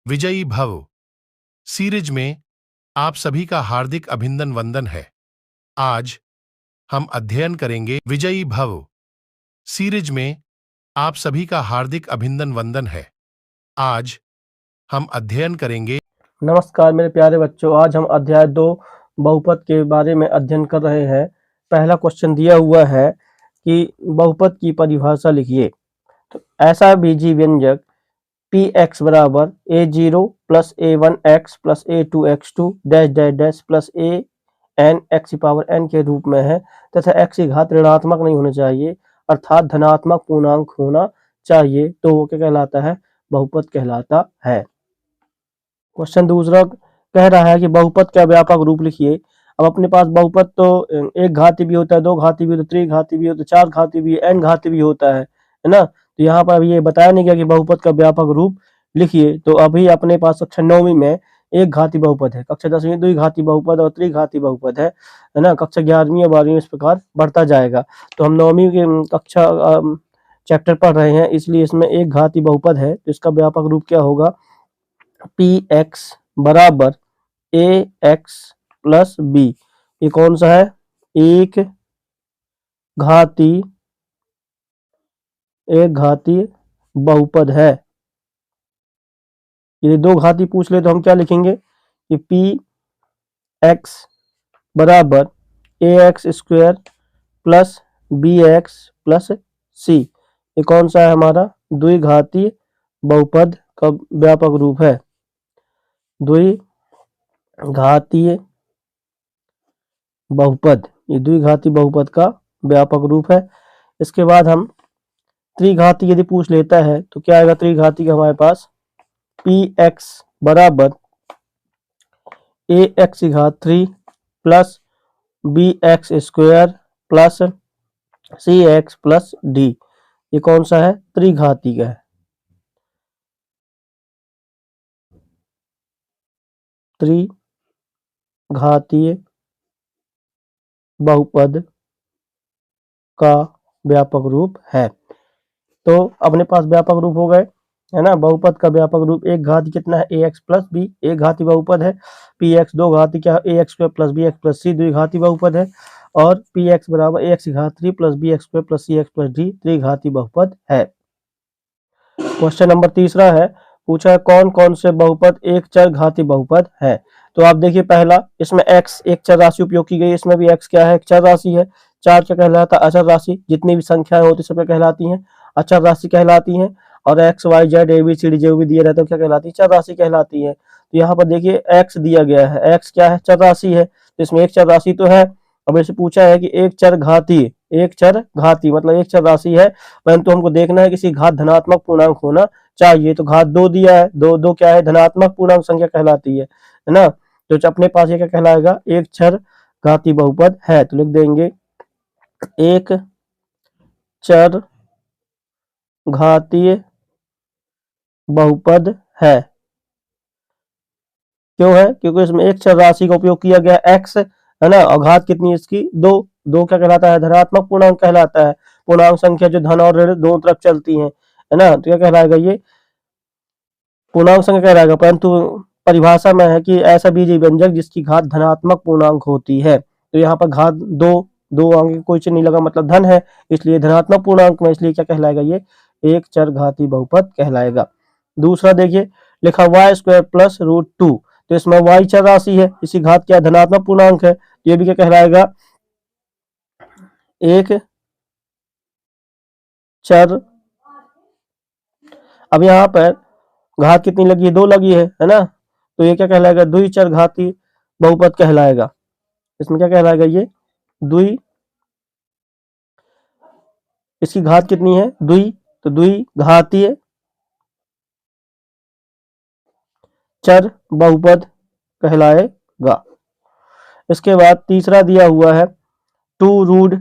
विजयी भव सीरीज में आप सभी का हार्दिक अभिनंदन वंदन है। आज हम अध्ययन करेंगे विजयी भव सीरीज में आप सभी का हार्दिक अभिनंदन वंदन है। आज हम अध्ययन करेंगे। नमस्कार मेरे प्यारे बच्चों, आज हम अध्याय 2 बहुपद के बारे में अध्ययन कर रहे हैं। पहला क्वेश्चन दिया हुआ है कि बहुपद की परिभाषा लिखिए। तो ऐसा बीजीय व्यंजक px बराबर a0 plus a1x plus a2x2 dash dash dash plus an x की पावर n के रूप में है तथा x की घात ऋणात्मक नहीं होना चाहिए, अर्थात धनात्मक पूर्णांक होना चाहिए, तो वो क्या कहलाता है? बहुपद कहलाता है। क्वेश्चन दूसरा कह रहा है कि बहुपद का व्यापक रूप लिखिए। अब अपने पास बहुपद तो एक घाती भी होता है, दो घाती भी होता है, त्रिघाती भी होता है, चार घाती भी, एन घाती भी होता है ना। तो यहाँ पर अभी ये बताया नहीं गया कि बहुपद का व्यापक रूप लिखिए। तो अभी अपने पास कक्षा 9वीं में एक घाती बहुपद है, कक्षा 10वीं द्विघाती बहुपद और त्रिघाती बहुपद है ना। कक्षा 11वीं और 12वीं इस प्रकार बढ़ता जाएगा। तो हम 9वीं की कक्षा चैप्टर पढ़ रहे हैं, इसलिए इसमें एक घाती बहुपद है। तो इसका व्यापक रूप क्या होगा? पी एक्स बराबर ए एक्स प्लस बी। ये कौन सा है? एक घाती बहुपद है। यदि दो घाती पूछ ले तो हम क्या लिखेंगे कि पी एक्स बराबर A X square plus B X plus C. ये कौन सा है? हमारा द्विघाती बहुपद का व्यापक रूप है। द्विघातीय बहुपद, ये द्विघाती बहुपद का व्यापक रूप है। इसके बाद हम त्रिघाती यदि पूछ लेता है तो क्या आएगा त्रिघाती का हमारे पास? पी एक्स बराबर ए एक्स की घात 3 plus B x square plus सी एक्स प्लस डी। ये कौन सा है? त्रिघाती का है। त्रिघातीय बहुपद का व्यापक रूप है। तो अपने पास व्यापक रूप हो गए, है ना। बहुपद का व्यापक रूप एक घाती कितना है? ए एक्स प्लस बी, एक घाती बहुपद है। पी एक्स दो घाती क्या? A X square plus B X plus C द्विघाती बहुपद है। और पी एक्स बराबर ए एक्स की घात 3 plus B x square plus सी एक्स प्लस डी त्रिघाती बहुपद है। क्वेश्चन नंबर तीसरा है, पूछा है कौन कौन से बहुपद एक चर घाती बहुपद है। तो आप देखिए, पहला इसमें x एक चर राशि उपयोग की गई, इसमें भी x क्या है? एक चर राशि है। चार क्या कहलाता है? अचर राशि। जितनी भी संख्याएं होती सब क्या कहलाती हैं? अचर राशि कहलाती हैं। और x y z a b c d जो भी दिए रहते हैं क्या कहलाती है? चर राशि कहलाती है। तो यहाँ पर देखिए x दिया गया है, x क्या है? चर राशि है। तो इसमें एक चर राशि तो है। अब इससे पूछा है कि एक चर घाती, एक चर घाती मतलब एक चर राशि है, परंतु हमको देखना है किसी घात धनात्मक पूर्णांक होना चाहिए। तो घात 2 दिया है, दो दो क्या है? धनात्मक पूर्णांक संख्या कहलाती है ना। तो अपने पास ये क्या कहलाएगा? एक चर घाती बहुपद है। तो लिख देंगे एक चर घातीय बहुपद है। क्यों है? क्योंकि इसमें एक चर राशि का उपयोग किया गया x, है ना। और घात कितनी है इसकी? 2। दो क्या कहलाता है? धनात्मक पूर्णांक कहलाता है। पूर्णांक संख्या जो धन और ऋण दोनों तरफ चलती है ना। तो क्या कहलाएगा? ये पूर्णांक संख्या कहलाएगा। परंतु परिभाषा में है कि ऐसा बीजीय व्यंजक जिसकी घात धनात्मक पूर्णांक होती है। तो यहाँ पर घात 2, दो आगे कोई चिन्ह नहीं लगा मतलब धन है, इसलिए धनात्मक पूर्णांक में, इसलिए क्या कहलाएगा? ये एक चर घाती बहुपद कहलाएगा। दूसरा देखिए, लिखा वाई स्क्वायर प्लस रूट 2। तो इसमें y चर राशि है, इसी घात क्या? धनात्मक पूर्णांक है। ये भी क्या कहलाएगा? एक चर। अब यहाँ पर घात कितनी लगी है? 2 लगी है ना। तो ये क्या कहलाएगा? द्विचर घाती बहुपद कहलाएगा। इसमें क्या कहलाएगा? ये द्वि, इसकी घात कितनी है? द्वि, तो द्विघातीय चर बहुपद कहलाएगा। इसके बाद तीसरा दिया हुआ है 2 root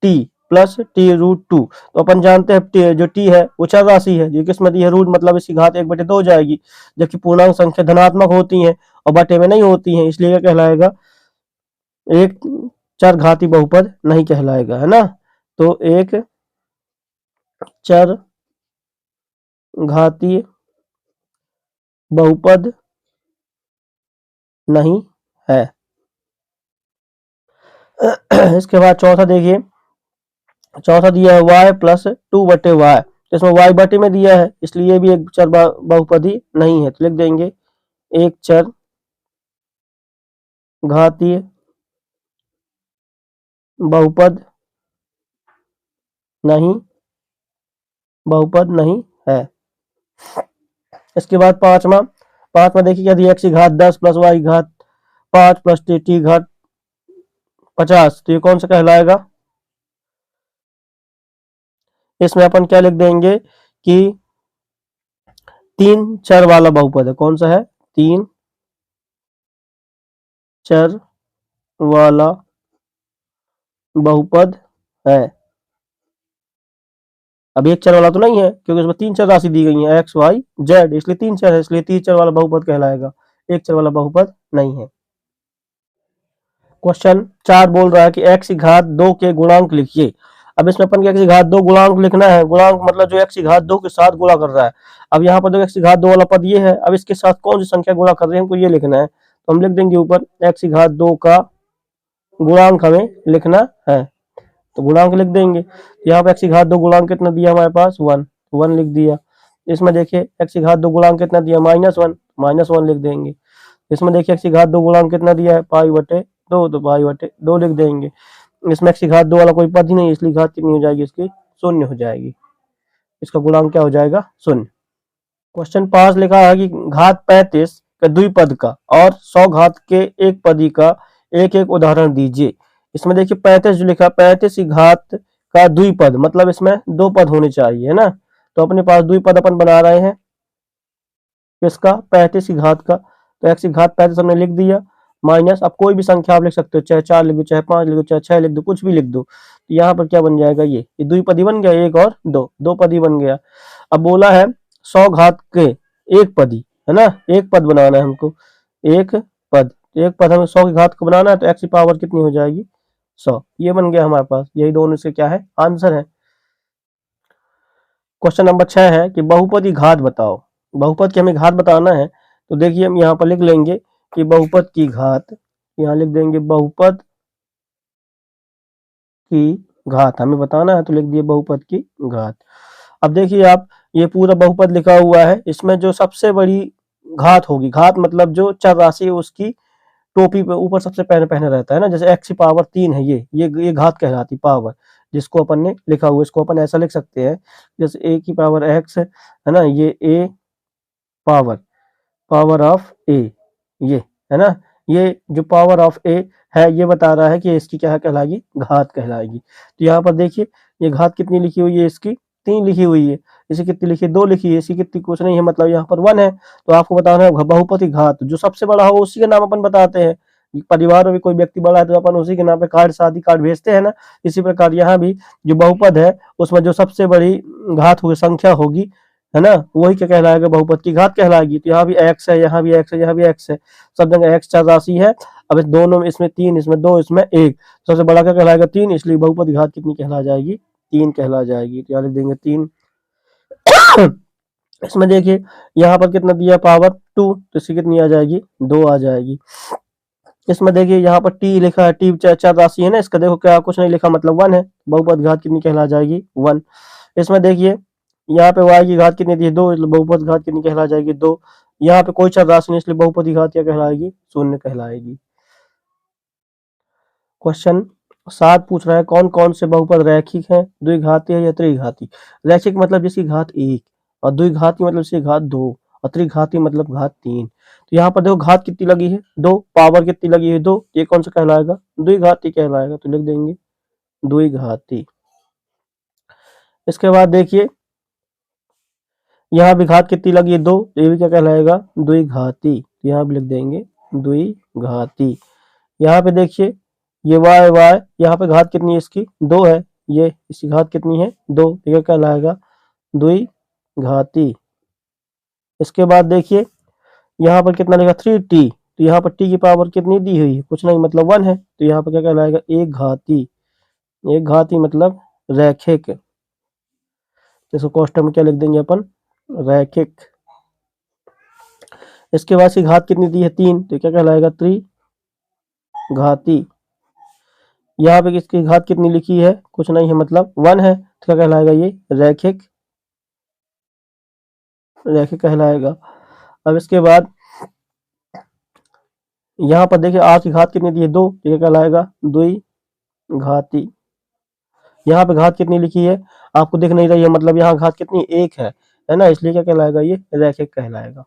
T plus T root 2। तो अपन जानते हैं जो टी है वो चर राशि है। ये किसमें दी है? रूट मतलब इसकी घात 1/2 हो जाएगी, जबकि पूर्णांक संख्या धनात्मक होती हैं और बटे में नहीं होती हैं, इसलिए क्या कहलाएगा? एक चर घाती बहुपद नहीं कहलाएगा, है ना। तो एक चर घातीय बहुपद नहीं है। इसके बाद चौथा देखिए, चौथा दिया है y प्लस 2/y, तो इसमें y बटे में दिया है, इसलिए ये भी एक चर बहुपदी नहीं है, तो लिख देंगे एक चर घातीय बहुपद नहीं, बहुपद नहीं है। इसके बाद पांचवा देखिए क्या दिया, x की घात 10 प्लस y की घात 5 प्लस t की घात 50, तो ये कौन सा कहलाएगा? इसमें अपन क्या लिख देंगे कि तीन चर वाला बहुपद है। कौन सा है? तीन चर वाला बहुपद है। अब एक चर वाला तो नहीं है, क्योंकि इसमें तीन चर राशि दी गई है x y z, इसलिए तीन चर है, इसलिए तीन चर वाला बहुपद कहलाएगा, एक चर वाला बहुपद नहीं है। क्वेश्चन 4 बोल रहा है कि x की घात 2 के गुणांक लिखिए। अब इसमें अपन x की घात 2 गुणांक लिखना है, गुणांक मतलब जो x की घात 2 के साथ गुणा कर रहा है। अब यहाँ पर जो x की घात 2 वाला पद ये है, अब इसके साथ कौन सी संख्या गुणा कर रहे हैं हमको ये लिखना है, तो हम लिख देंगे ऊपर x की घात 2 का गुणांक हमें लिखना है, तो गुणांक लिख देंगे। यहाँ पे x की घात 2 गुणांक कितना दिया हमारे पास? 1 लिख दिया। इसमें देखिए x की घात 2 गुणांक कितना दिया? -1 लिख देंगे। इसमें देखिए x की घात 2 गुणांक कितना दिया है? π/2, तो π/2 लिख देंगे। इसमें x की घात 2 वाला कोई पद ही नहीं, इसलिए घात कितनी हो जाएगी इसकी? 0 हो जाएगी। इसका गुणांक क्या हो जाएगा? 0। क्वेश्चन 5 लिखा है कि घात 35 के द्विपद का और 100 घात के एक पदी का एक एक उदाहरण दीजिए। इसमें देखिए 35 जो लिखा, 35 की घात का द्विपद मतलब इसमें दो पद होने चाहिए, है ना, तो अपने पास द्विपद अपन बना रहे हैं किसका? 35 की घात का, तो x की घात 35 हमने लिख दिया, माइनस, अब कोई भी संख्या आप लिख सकते हो, चाहे 4 लिख दो, चाहे 5 लिख दो, चाहे 6 लिख दो, कुछ भी लिख दो, तो यहाँ पर क्या बन जाएगा? ये द्विपदी बन गया, एक और दो पदी बन गया। अब बोला है 100 घात के एक पदी, है ना, एक पद बनाना है हमको, एक पद हमें 100 की घात को बनाना है, तो x की पावर कितनी हो जाएगी? 100। ये बन गया हमारे पास, यही दोनों से क्या है? आंसर है। क्वेश्चन नंबर 6 है कि बहुपद की घात बताओ। बहुपद की हमें घात बताना है, तो देखिए हम यहाँ पर लिख लेंगे कि बहुपद की घात, यहाँ लिख देंगे बहुपद की घात हमें बताना है, तो लिख दिए बहुपद की घात। अब देखिए आप, ये पूरा बहुपद लिखा हुआ है, इसमें जो सबसे बड़ी घात होगी, घात मतलब जो चर राशि है उसकी टोपी पे ऊपर सबसे पहले पहने रहता है ना, जैसे x की पावर 3 है, ये घात कहलाती पावर, जिसको अपन ने लिखा हुआ, इसको अपन ऐसा लिख सकते हैं जैसे a की पावर x है ना, ये a पावर ऑफ a, ये है ना, ये जो पावर ऑफ a है ये बता रहा है कि इसकी क्या कहलाएगी? घात कहलाएगी। तो यहाँ पर देखिए ये घात कितनी लिखी हुई है? इसकी 3 लिखी हुई है। इसी कितनी लिखी है? 2 लिखी है। इसी कितनी कुछ नहीं है, मतलब यहाँ पर 1 है। तो आपको बताना है बहुपद की घात, जो सबसे बड़ा हो उसी के नाम अपन बताते हैं। परिवार में भी कोई व्यक्ति बड़ा है तो अपन उसी के नाम पे कार्ड, शादी कार्ड भेजते हैं ना, इसी प्रकार यहाँ भी जो बहुपद है उसमें जो सबसे बड़ी घात होगी, संख्या होगी, है ना, वही क्या कहलाएगा? बहुपद की घात कहलाएगी। तो यहाँ भी x है, यहाँ भी x है, यहाँ भी x है, सब जगह x चर राशि है। अब इस दोनों में, इसमें 3, इसमें 2, इसमें 1, सबसे बड़ा क्या कहलाएगा? 3, इसलिए बहुपद की घात कितनी कहला जाएगी? 3 कहला जाएगी। तो यहाँ लिख देंगे 3। इसमें देखिए यहाँ पर कितना दिया? पावर 2, तो इसकी कितनी आ जाएगी? 2 आ जाएगी। इसमें देखिए यहाँ पर t लिखा है, t चर राशि है ना, इसका देखो क्या कुछ नहीं लिखा, मतलब 1 है, बहुपद घात कितनी कहला जाएगी? 1। इसमें देखिए यहाँ पे y की घात कितनी दी? 2, इसलिए बहुपद घात कितनी कहला जाएगी? 2। यहाँ पे कोई चर राशि नहीं, इसलिए बहुपद की घात क्या कहलाएगी? 0 कहलाएगी। क्वेश्चन 7 पूछ रहा है कौन कौन से बहुपद रैखिक हैं, द्विघाती है या त्रिघाती? रैखिक मतलब जिसकी घात 1, और द्विघाती मतलब जिसकी घात 2, और त्रिघाती मतलब घात 3। तो यहाँ पर देखो घात कितनी लगी है? 2, पावर कितनी लगी है? 2, ये कौन सा कहलाएगा? द्विघाती कहलाएगा, तो लिख देंगे द्विघाती। इसके बाद देखिए यहाँ भी घात कितनी लगी है? 2, ये भी क्या कहलाएगा? द्विघाती, यहाँ भी लिख देंगे द्विघाती। यहाँ पे देखिए ये y यहाँ पे घात कितनी है इसकी? 2 है, ये इसकी घात कितनी है? 2, ये कहलाएगा द्विघाती। इसके बाद देखिए यहाँ पर कितना लिखा? 3t, तो यहाँ पर t की पावर कितनी दी हुई है? कुछ नहीं, मतलब 1 है, तो यहाँ पर क्या कहलाएगा? एक घाती। एक घाती मतलब रैखिक, इसको कोष्टक में क्या लिख देंगे अपन? रैखिक। इसके बाद इसकी घात कितनी दी है 3, तो क्या कहलाएगा त्रिघाती। यहाँ पे इसकी घात कितनी लिखी है, कुछ नहीं है मतलब 1 है, तो क्या कहलाएगा ये रैखिक कहलाएगा। अब इसके बाद यहाँ पर देखिए r की घात कितनी दी है 2, तो क्या कहलाएगा द्विघाती। यहाँ पे घात कितनी लिखी है आपको दिख नहीं रही है, मतलब यहाँ घात कितनी 1 है ना, इसलिए क्या कहलाएगा ये रैखिक कहलाएगा।